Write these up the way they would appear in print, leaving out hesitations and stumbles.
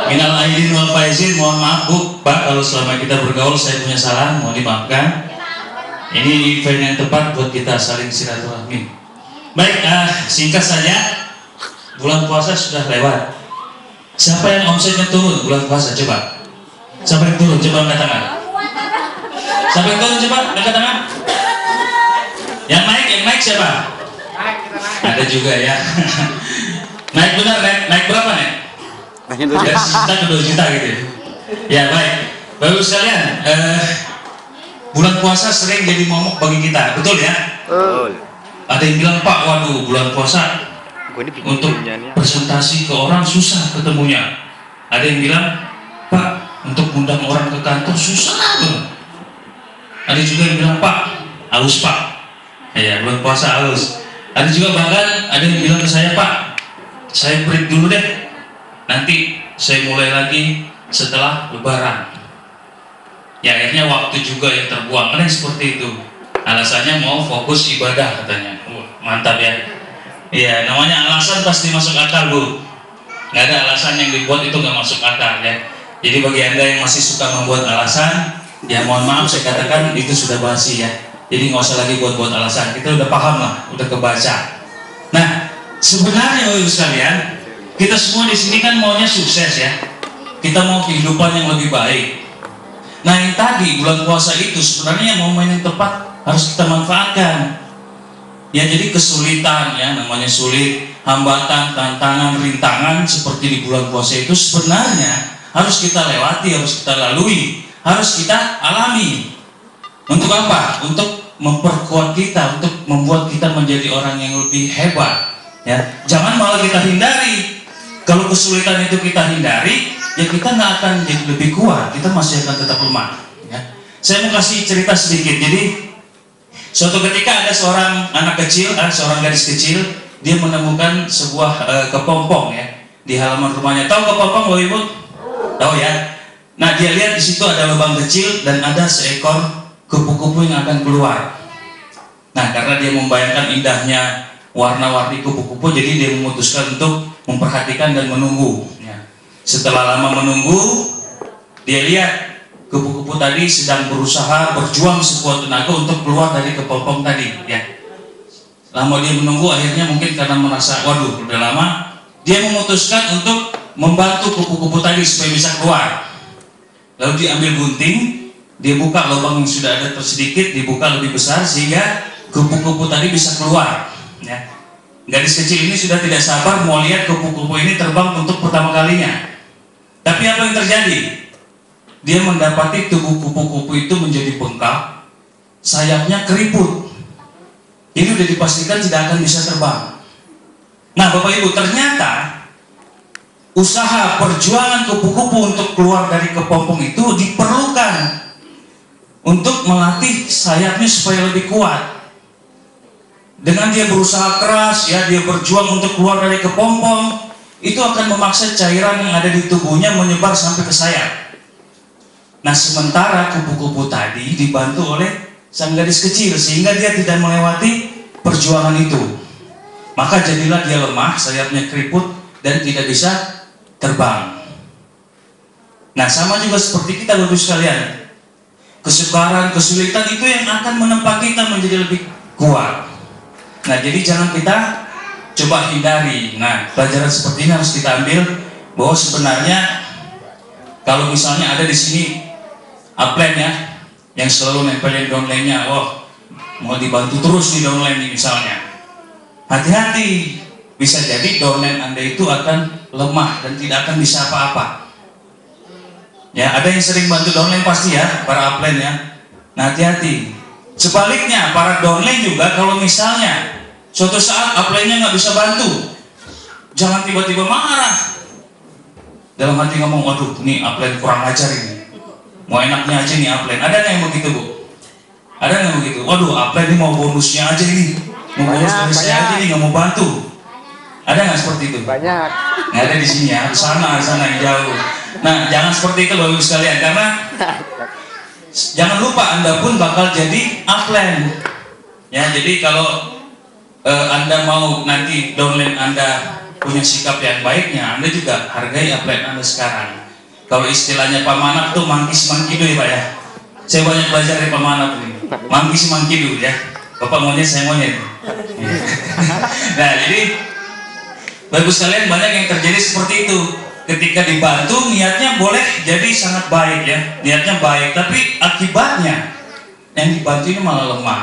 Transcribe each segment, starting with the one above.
Minal aidin wal faizin, mohon maaf Bu, Pak, kalau selama kita bergaul saya punya salah, mohon dimaafkan. Ini event yang tepat buat kita saling silaturahmi. Baik, singkat saja, bulan puasa sudah lewat. Siapa yang omsetnya turun bulan puasa? Coba. Siapa yang turun? Coba angkat tangan. Siapa yang turun? Coba angkat tangan. Yang naik siapa? Ada juga ya. Naik benar, naik berapa nih? Dari 1 juta ke 2 juta gitu ya. Ya baik, baru sekalian, bulan puasa sering jadi momok bagi kita, betul ya? Betul. Ada yang bilang, Pak, waduh bulan puasa untuk presentasi ke orang susah ketemunya. Ada yang bilang, Pak, untuk undang orang ke kantor susah banget. Ada juga yang bilang, Pak, haus Pak. Ya, bulan puasa haus. Ada juga bahkan ada yang bilang ke saya, Pak, saya break dulu deh. Nanti saya mulai lagi setelah lebaran. Ya akhirnya waktu juga yang terbuang. Ada yang seperti itu. Alasannya mau fokus ibadah katanya. Mantap ya. Iya, namanya alasan pasti masuk akal Bu. Nggak ada alasan yang dibuat itu nggak masuk akal ya. Jadi bagi Anda yang masih suka membuat alasan, ya mohon maaf saya katakan itu sudah basi ya. Jadi nggak usah lagi buat-buat alasan. Kita udah paham lah, udah kebaca. Nah, sebenarnya Bapak Ibu sekalian, kita semua di sini kan maunya sukses ya. Kita mau kehidupan yang lebih baik. Nah, yang tadi bulan puasa itu sebenarnya momen yang tepat harus kita manfaatkan. Ya, jadi kesulitan ya, namanya sulit, hambatan, tantangan, rintangan seperti di bulan puasa itu sebenarnya harus kita lewati, harus kita lalui, harus kita alami. Untuk apa? Untuk memperkuat kita, untuk membuat kita menjadi orang yang lebih hebat. Ya, jangan malah kita hindari. Kalau kesulitan itu kita hindari, ya kita nggak akan jadi lebih kuat, kita masih akan tetap lemah. Ya. Saya mau kasih cerita sedikit. Jadi, suatu ketika ada seorang anak kecil, seorang gadis kecil, dia menemukan sebuah kepompong ya di halaman rumahnya. Tahu kepompong, Bapak Ibu? Tahu ya. Nah, dia lihat di situ ada lubang kecil dan ada seekor kupu-kupu yang akan keluar. Nah, karena dia membayangkan indahnya warna-warni kupu-kupu, jadi dia memutuskan untuk memperhatikan dan menunggu ya. Setelah lama menunggu, dia lihat kupu-kupu tadi sedang berusaha berjuang sekuat tenaga untuk keluar dari kepompong tadi ya. Lama dia menunggu, akhirnya mungkin karena merasa waduh udah lama, dia memutuskan untuk membantu kupu-kupu tadi supaya bisa keluar. Lalu diambil gunting, dia buka lubang yang sudah ada tersedikit, dibuka lebih besar sehingga kupu-kupu tadi bisa keluar ya. Gadis kecil ini sudah tidak sabar mau lihat kupu-kupu ini terbang untuk pertama kalinya. Tapi apa yang terjadi? Dia mendapati tubuh kupu-kupu itu menjadi bengkak, sayapnya keriput. Ini sudah dipastikan tidak akan bisa terbang. Nah, Bapak Ibu, ternyata usaha perjuangan kupu-kupu untuk keluar dari kepompong itu diperlukan untuk melatih sayapnya supaya lebih kuat. Dengan dia berusaha keras, ya dia berjuang untuk keluar dari kepompong, itu akan memaksa cairan yang ada di tubuhnya menyebar sampai ke sayap. Nah, sementara kupu-kupu tadi dibantu oleh sang gadis kecil sehingga dia tidak melewati perjuangan itu. Maka jadilah dia lemah, sayapnya keriput dan tidak bisa terbang. Nah, sama juga seperti kita Bapak sekalian. Kesukaran, kesulitan itu yang akan menempa kita menjadi lebih kuat. Nah, jadi jangan kita coba hindari. Nah, pelajaran seperti ini harus kita ambil bahwa sebenarnya kalau misalnya ada di sini upline ya yang selalu nempelin downline-nya, wah mau dibantu terus di downline misalnya. Hati-hati, bisa jadi downline Anda itu akan lemah dan tidak akan bisa apa-apa. Ya, ada yang sering bantu downline pasti ya, para upline ya. Nah, hati-hati. Sebaliknya, para downline juga kalau misalnya suatu saat upline-nya nggak bisa bantu, jangan tiba-tiba marah. Dalam hati ngomong, waduh, ini upline kurang ajar ini. Mau enaknya aja nih upline. Ada nggak yang begitu Bu? Ada nggak yang begitu? Waduh, upline ini mau bonusnya aja ini, mau bonus dari saya aja nih, nggak mau bantu. Ada nggak seperti itu? Banyak. Nggak ada di sini ya, sana yang jauh. Nah, jangan seperti itu Bapak Ibu sekalian, karena jangan lupa Anda pun bakal jadi upline. Ya, jadi kalau Anda mau nanti downline Anda punya sikap yang baiknya, Anda juga hargai apa yang Anda sekarang. Kalau istilahnya Pak Manap tuh mangkis mangkidu ya Pak ya. Saya banyak belajar dari Pak Manap ini. Mangkis mangkidu ya. Bapak monyet, saya monyet. Nah, jadi bagus sekalian, banyak yang terjadi seperti itu. Ketika dibantu, niatnya boleh jadi sangat baik ya, niatnya baik, tapi akibatnya yang dibantu ini malah lemah.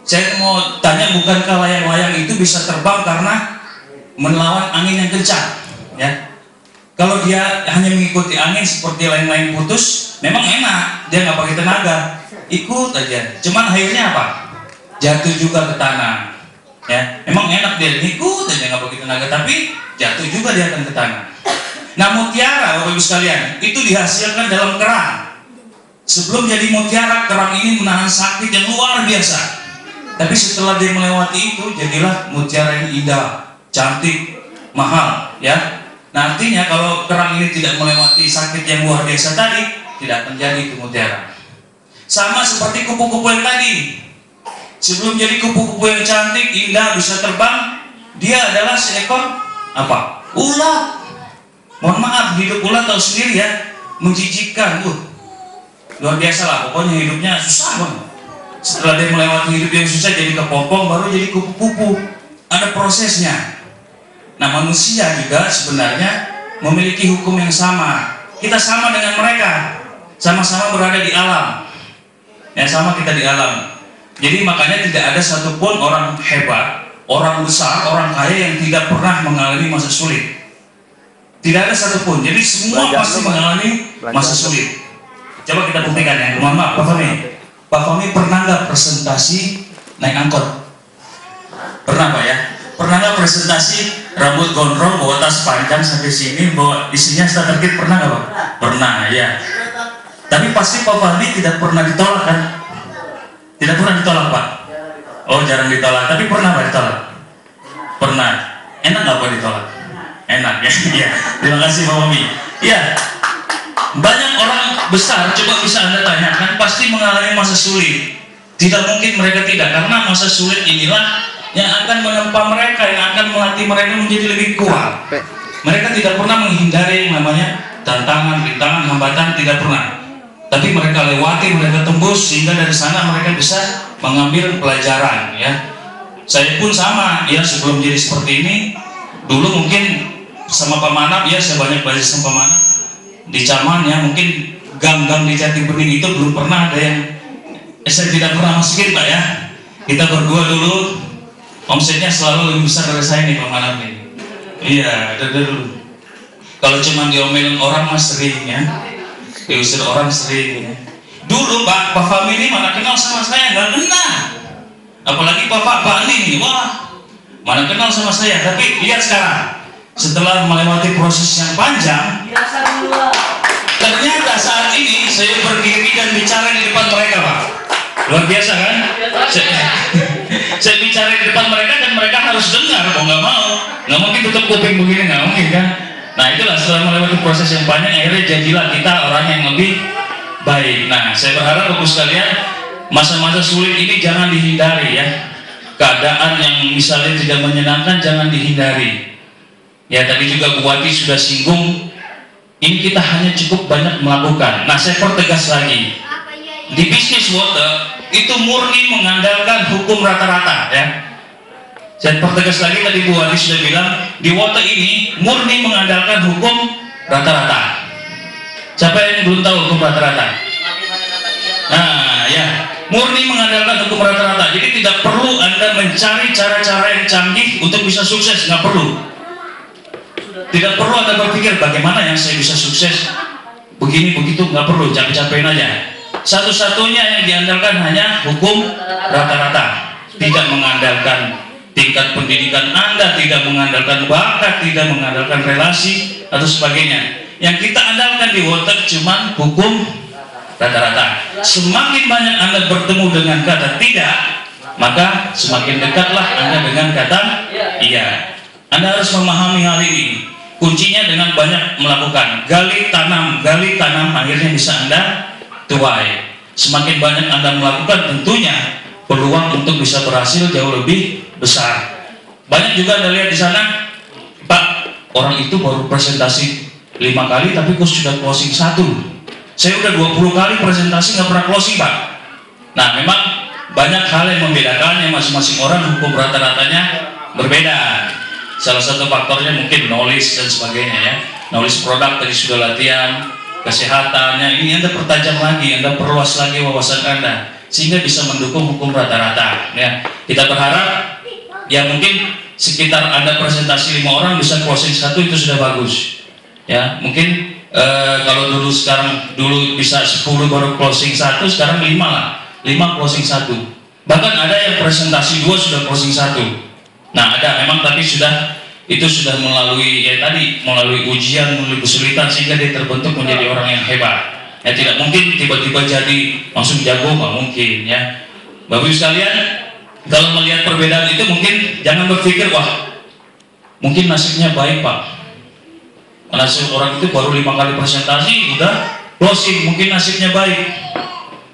Saya mau tanya, bukankah layang-layang itu bisa terbang karena melawan angin yang kencang ya? Kalau dia hanya mengikuti angin seperti layang-layang putus, memang enak, dia nggak pakai tenaga, ikut aja. Cuman akhirnya apa? Jatuh juga ke tanah. Ya, memang enak dia ikut aja nggak pakai tenaga, tapi jatuh juga dia akan ke tanah. Nah, mutiara Bapak Ibu sekalian itu dihasilkan dalam kerang. Sebelum jadi mutiara, kerang ini menahan sakit yang luar biasa. Tapi setelah dia melewati itu, jadilah mutiara yang indah, cantik, mahal. Ya, nah, artinya kalau kerang ini tidak melewati sakit yang luar biasa tadi, tidak akan jadi itu mutiara. Sama seperti kupu-kupu yang tadi. Sebelum jadi kupu-kupu yang cantik, indah, bisa terbang, dia adalah seekor apa? Ulat. Mohon maaf, hidup ulat tahu sendiri ya, menjijikkan. Luar biasa lah, pokoknya hidupnya susah banget. Setelah dia melewati hidup yang susah, jadi kepompong, baru jadi kupu-kupu. Ada prosesnya. Nah, manusia juga sebenarnya memiliki hukum yang sama. Kita sama dengan mereka, sama-sama berada di alam. Ya, sama kita di alam. Jadi makanya tidak ada satupun orang hebat, orang besar, orang kaya yang tidak pernah mengalami masa sulit. Tidak ada satupun. Jadi semua pasti mengalami masa sulit. Coba kita buktikan ya. Mohon maaf, Pak Fahmi. Pak Fahmi pernah nggak presentasi naik angkot? Pernah Pak ya? Pernah nggak presentasi rambut gondrong, bawa tas panjang sampai sini, bawa isinya starter kit? Pernah nggak Pak? Pernah ya. Tapi pasti Pak Fahmi tidak pernah ditolak kan? Tidak pernah ditolak Pak? Oh, jarang ditolak, tapi pernah Pak ditolak? Pernah. Enak nggak Pak ditolak? Enak ya? Iya. Terima kasih Pak Fahmi. Iya. Banyak orang besar, coba bisa Anda tanyakan, pasti mengalami masa sulit. Tidak mungkin mereka tidak, karena masa sulit inilah yang akan menempa mereka, yang akan melatih mereka menjadi lebih kuat. Mereka tidak pernah menghindari yang namanya tantangan, rintangan, hambatan, tidak pernah. Tapi mereka lewati, mereka tembus, sehingga dari sana mereka bisa mengambil pelajaran ya. Saya pun sama ya, sebelum jadi seperti ini, dulu mungkin sama Pak Manap ya, saya banyak belajar sama Pak Manap di Caman ya, mungkin gang-gang di Jati Bening itu belum pernah ada yang saya tidak pernah masukin Pak ya. Kita berdua dulu omsetnya selalu lebih besar dari saya nih Pak Manap nih. Iya, dari dulu. Kalau cuma diomelin orang mas sering ya, diusir orang sering ya. Dulu Pak Fahmi ini mana kenal sama saya, nggak kenal. Apalagi Pak Bani nih, wah mana kenal sama saya. Tapi lihat sekarang, setelah melewati proses yang panjang, ternyata saat ini saya berdiri dan bicara di depan mereka Pak. Luar biasa kan? Saya bicara di depan mereka dan mereka harus dengar, mau nggak mau. Nggak mungkin tutup kuping begini, nggak mungkin kan? Nah, itulah setelah melewati proses yang panjang, akhirnya jadilah kita orang yang lebih baik. Nah, saya berharap Bapak sekalian, masa-masa sulit ini jangan dihindari ya. Keadaan yang misalnya tidak menyenangkan jangan dihindari. Ya, tadi juga Bu Wati sudah singgung, ini kita hanya cukup banyak melakukan. Nah, saya pertegas lagi, di bisnis water itu murni mengandalkan hukum rata-rata ya. Saya pertegas lagi, tadi Bu Wati sudah bilang, di water ini murni mengandalkan hukum rata-rata. Siapa yang belum tahu hukum rata-rata? Nah ya, murni mengandalkan hukum rata-rata. Jadi tidak perlu Anda mencari cara-cara yang canggih untuk bisa sukses, nggak perlu. Tidak perlu Anda berpikir bagaimana yang saya bisa sukses begini begitu, nggak perlu, capek-capekin aja. Satu-satunya yang diandalkan hanya hukum rata-rata. Tidak mengandalkan tingkat pendidikan Anda, tidak mengandalkan bakat, tidak mengandalkan relasi atau sebagainya. Yang kita andalkan di water cuman hukum rata-rata. Semakin banyak Anda bertemu dengan kata tidak, maka semakin dekatlah Anda dengan kata iya. Anda harus memahami hal ini. Kuncinya dengan banyak melakukan, gali tanam, akhirnya bisa Anda tuai. Semakin banyak Anda melakukan, tentunya peluang untuk bisa berhasil jauh lebih besar. Banyak juga Anda lihat di sana Pak, orang itu baru presentasi 5 kali tapi kok sudah closing 1. Saya udah 20 kali presentasi nggak pernah closing, Pak. Nah, memang banyak hal yang membedakan, yang masing-masing orang hukum rata-ratanya berbeda. Salah satu faktornya mungkin knowledge dan sebagainya ya. Knowledge produk tadi sudah latihan, kesehatannya ini Anda pertajam lagi, Anda perluas lagi wawasan Anda sehingga bisa mendukung hukum rata-rata ya. Kita berharap ya mungkin sekitar Anda presentasi 5 orang bisa closing 1 itu sudah bagus ya. Mungkin kalau dulu bisa 10 baru closing 1, sekarang 5 lah, 5 closing 1. Bahkan ada yang presentasi 2 sudah closing 1. Nah ada memang, tapi itu sudah melalui melalui ujian, melalui kesulitan sehingga dia terbentuk menjadi orang yang hebat ya. Tidak mungkin tiba-tiba jadi langsung jago, nggak mungkin ya. Bapak Ibu sekalian, kalau melihat perbedaan itu mungkin jangan berpikir wah mungkin nasibnya baik Pak, nasib orang itu baru 5 kali presentasi udah closing, mungkin nasibnya baik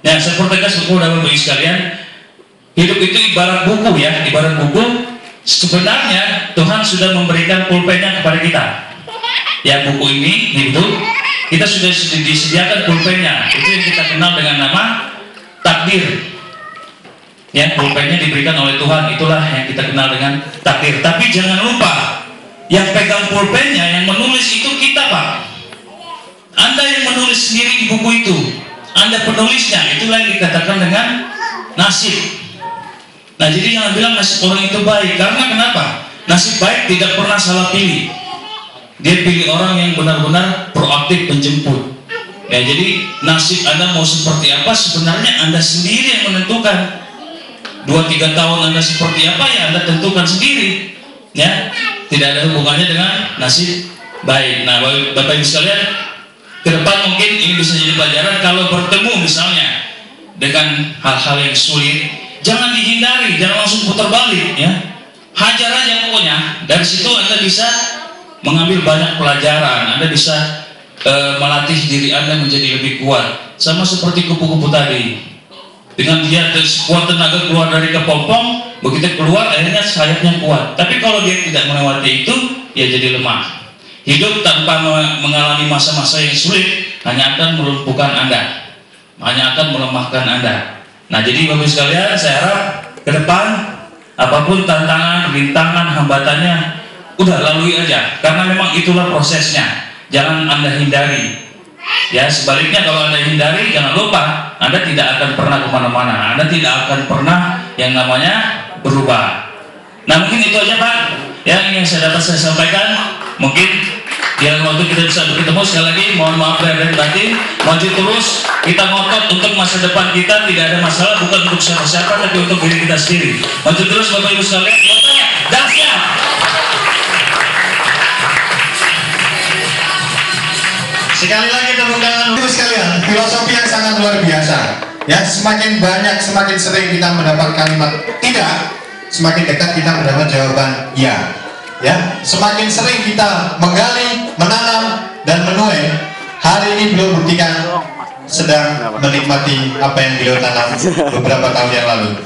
ya. Saya pertegas Bapak Ibu sekalian, hidup itu ibarat buku ya, ibarat buku. Sebenarnya Tuhan sudah memberikan pulpennya kepada kita ya. Buku ini itu kita sudah disediakan pulpennya, itu yang kita kenal dengan nama takdir ya. Pulpennya diberikan oleh Tuhan, itulah yang kita kenal dengan takdir. Tapi jangan lupa, yang pegang pulpennya, yang menulis itu kita Pak. Anda yang menulis sendiri di buku itu, Anda penulisnya, itulah yang dikatakan dengan nasib. Nah jadi jangan bilang nasib orang itu baik, karena kenapa? Nasib baik tidak pernah salah pilih. Dia pilih orang yang benar-benar proaktif menjemput ya. Jadi nasib Anda mau seperti apa sebenarnya Anda sendiri yang menentukan. 2-3 tahun Anda seperti apa ya Anda tentukan sendiri ya. Tidak ada hubungannya dengan nasib baik. Nah Bapak Ibu sekalian, ke depan mungkin ini bisa jadi pelajaran. Kalau bertemu misalnya dengan hal-hal yang sulit, jangan dihindari, jangan langsung putar balik ya. Hajar aja pokoknya. Dari situ Anda bisa mengambil banyak pelajaran. Anda bisa melatih diri Anda menjadi lebih kuat. Sama seperti kupu-kupu tadi. Dengan dia kuat tenaga keluar dari kepompong, begitu keluar akhirnya sayapnya kuat. Tapi kalau dia tidak melewati itu, dia jadi lemah. Hidup tanpa mengalami masa-masa yang sulit hanya akan melumpuhkan Anda, hanya akan melemahkan Anda. Nah jadi Bapak sekalian, saya harap ke depan apapun tantangan, rintangan, hambatannya udah lalui aja, karena memang itulah prosesnya. Jangan Anda hindari ya. Sebaliknya kalau Anda hindari, jangan lupa Anda tidak akan pernah kemana-mana, Anda tidak akan pernah yang namanya berubah. Nah mungkin itu aja Pak yang saya dapat saya sampaikan. Mungkin di dalam waktu kita bisa bertemu sekali lagi, mohon maaf lahir dan batin. Maju terus, kita ngotot untuk masa depan kita, tidak ada masalah, bukan untuk siapa-siapa tapi untuk diri kita sendiri. Maju terus Bapak Ibu sekalian, dahsyat. Sekali lagi tepuk tangan Ibu sekalian, filosofi yang sangat luar biasa ya. Semakin banyak, semakin sering kita mendapat kalimat tidak, semakin dekat kita mendapat jawaban ya. Ya, semakin sering kita menggali, menanam, dan menuai, hari ini beliau buktikan sedang menikmati apa yang beliau tanam beberapa tahun yang lalu.